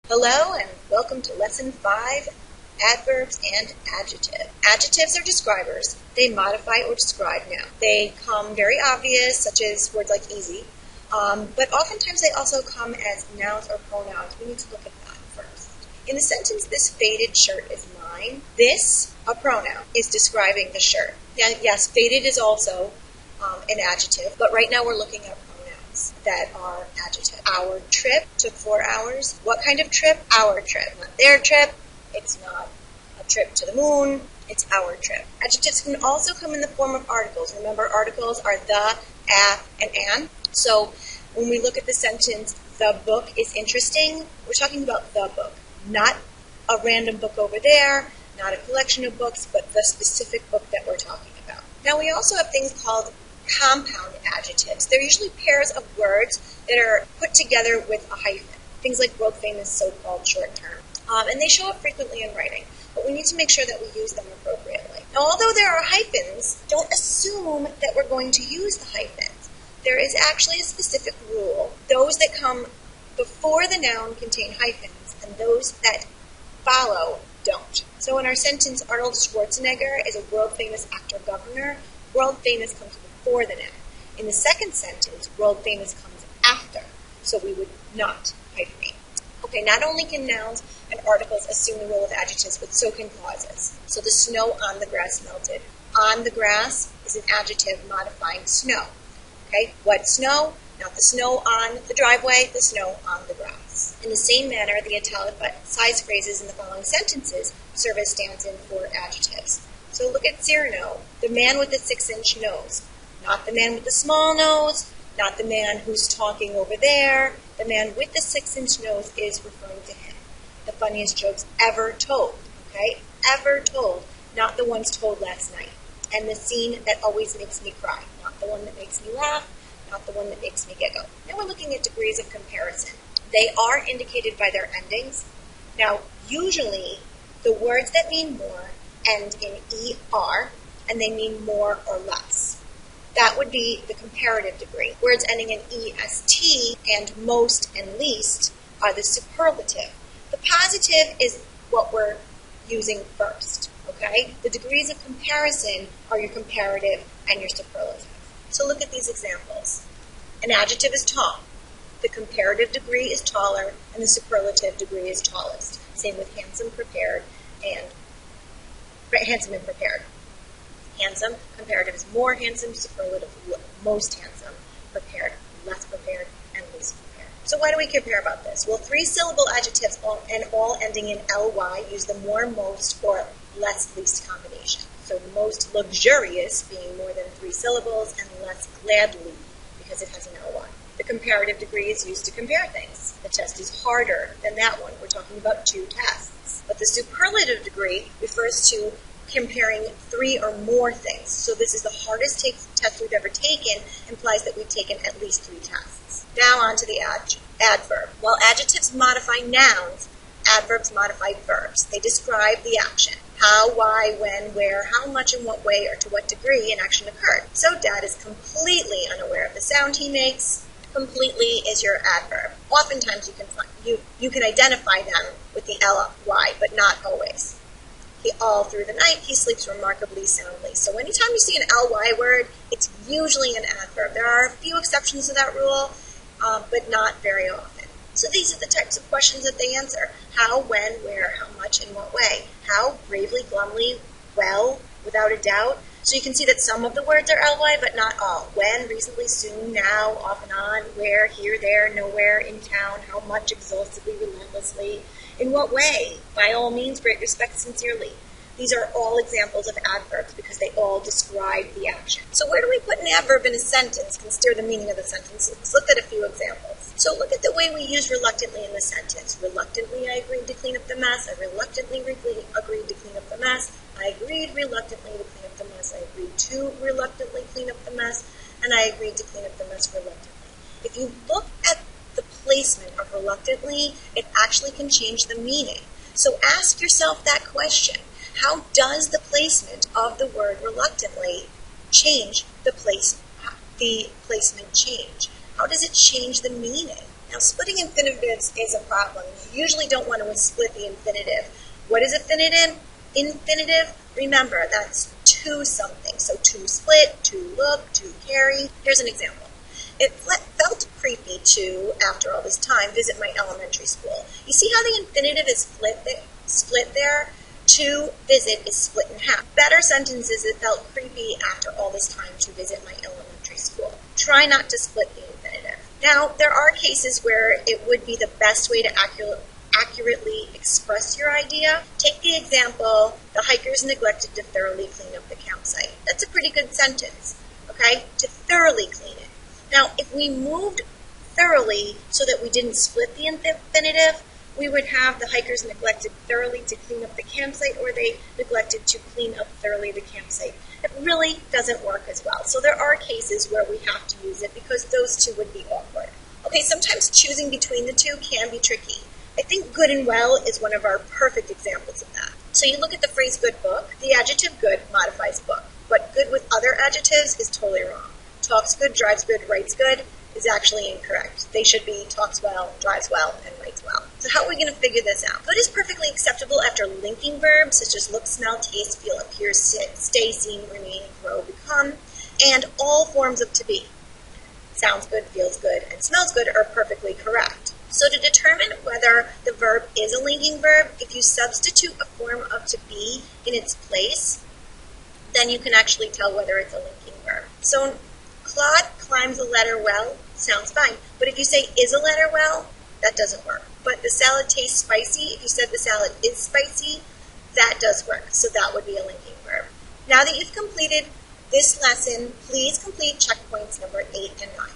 Hello and welcome to Lesson 5, Adverbs and Adjectives. Adjectives are describers. They modify or describe nouns. They come very obvious, such as words like easy, but oftentimes they also come as nouns or pronouns. We need to look at that first. In the sentence, this faded shirt is mine, this, a pronoun, is describing the shirt. Now, yes, faded is also an adjective, but right now we're looking at that are adjectives. Our trip took 4 hours. What kind of trip? Our trip. Not their trip. It's not a trip to the moon. It's our trip. Adjectives can also come in the form of articles. Remember, articles are the, and an. So when we look at the sentence, the book is interesting, we're talking about the book, not a random book over there, not a collection of books, but the specific book that we're talking about. Now, we also have things called compound adjectives. They're usually pairs of words that are put together with a hyphen. Things like world-famous, so-called, short-term. And they show up frequently in writing, but we need to make sure that we use them appropriately. Now, although there are hyphens, don't assume that we're going to use the hyphens. There is actually a specific rule. Those that come before the noun contain hyphens, and those that follow don't. So in our sentence, Arnold Schwarzenegger is a world-famous actor-governor. World-famous comes before the noun. In the second sentence, world-famous comes after, so we would not hyphenate. Okay, not only can nouns and articles assume the role of adjectives, but so can clauses. So the snow on the grass melted. On the grass is an adjective modifying snow. Okay, what snow? Not the snow on the driveway, the snow on the grass. In the same manner, the italicized phrases in the following sentences serve as stand-in for adjectives. So look at Cyrano, the man with the 6-inch nose. Not the man with the small nose, not the man who's talking over there. The man with the 6-inch nose is referring to him. The funniest jokes ever told, okay? Ever told, not the ones told last night. And the scene that always makes me cry, not the one that makes me laugh, not the one that makes me giggle. Now we're looking at degrees of comparison. They are indicated by their endings. Now, usually, the words that mean more end in ER, and they mean more or less. That would be the comparative degree. Words ending in EST and most and least are the superlative. The positive is what we're using first, okay? The degrees of comparison are your comparative and your superlative. So look at these examples. An adjective is tall. The comparative degree is taller, and the superlative degree is tallest. Same with handsome, prepared, and handsome and prepared. Handsome, comparative is more handsome, superlative, most handsome, prepared, less prepared, and least prepared. So why do we care about this? Well, 3-syllable adjectives all ending in ly use the more, most, or less, least combination. So most luxurious being more than 3 syllables and less gladly because it has an ly. The comparative degree is used to compare things. The test is harder than that one. We're talking about 2 tests. But the superlative degree refers to comparing 3 or more things. So this is the hardest test we've ever taken, implies that we've taken at least 3 tests. Now on to the adverb. While adjectives modify nouns, adverbs modify verbs. They describe the action. How, why, when, where, how much, in what way, or to what degree an action occurred. So Dad is completely unaware of the sound he makes. Completely is your adverb. Oftentimes you can identify them with the ly, but not always. All through the night, he sleeps remarkably soundly. So anytime you see an ly word, it's usually an adverb. There are a few exceptions to that rule, but not very often. So these are the types of questions that they answer. How, when, where, how much, in what way. How, bravely, glumly, well, without a doubt. So you can see that some of the words are ly, but not all. When, recently, soon, now, off and on, where, here, there, nowhere, in town, how much, exhaustively, relentlessly. In what way? By all means, great respect, sincerely. These are all examples of adverbs because they all describe the action. So where do we put an adverb in a sentence can steer the meaning of the sentence? Let's look at a few examples. So look at the way we use reluctantly in the sentence. Reluctantly, I agreed to clean up the mess. I reluctantly agreed to clean up the mess. I agreed reluctantly to clean up the mess. I agreed to reluctantly clean up the mess. And I agreed to clean up the mess reluctantly. If you look at the placement of reluctantly, it actually can change the meaning. So ask yourself that question. How does the placement of the word reluctantly change the placement change? How does it change the meaning? Now, splitting infinitives is a problem. You usually don't want to split the infinitive. What is infinitive? Remember, that's to something. So to split, to look, to carry. Here's an example. It felt creepy to, after all this time, visit my elementary school. You see how the infinitive is split there? To visit is split in half. Better sentence is it felt creepy after all this time to visit my elementary school. Try not to split the infinitive. Now, there are cases where it would be the best way to accurately express your idea. Take the example, the hikers neglected to thoroughly clean up the campsite. That's a pretty good sentence, okay? To thoroughly clean it. Now, if we moved thoroughly so that we didn't split the infinitive, we would have the hikers neglected thoroughly to clean up the campsite, or they neglected to clean up thoroughly the campsite. It really doesn't work as well. So there are cases where we have to use it because those two would be awkward. Okay, sometimes choosing between the two can be tricky. I think good and well is one of our perfect examples of that. So you look at the phrase good book, the adjective good modifies book, but good with other adjectives is totally wrong. Talks good, drives good, writes good is actually incorrect. They should be talks well, drives well, and writes well. So how are we going to figure this out? Good is perfectly acceptable after linking verbs such as look, smell, taste, feel, appear, sit, stay, seem, remain, grow, become, and all forms of to be. Sounds good, feels good, and smells good are perfectly correct. So to determine whether the verb is a linking verb, if you substitute a form of to be in its place, then you can actually tell whether it's a linking verb. So Claude climbs a ladder well, sounds fine. But if you say is a ladder well, that doesn't work. But the salad tastes spicy, if you said the salad is spicy, that does work. So that would be a linking verb. Now that you've completed this lesson, please complete checkpoints number 8 and 9.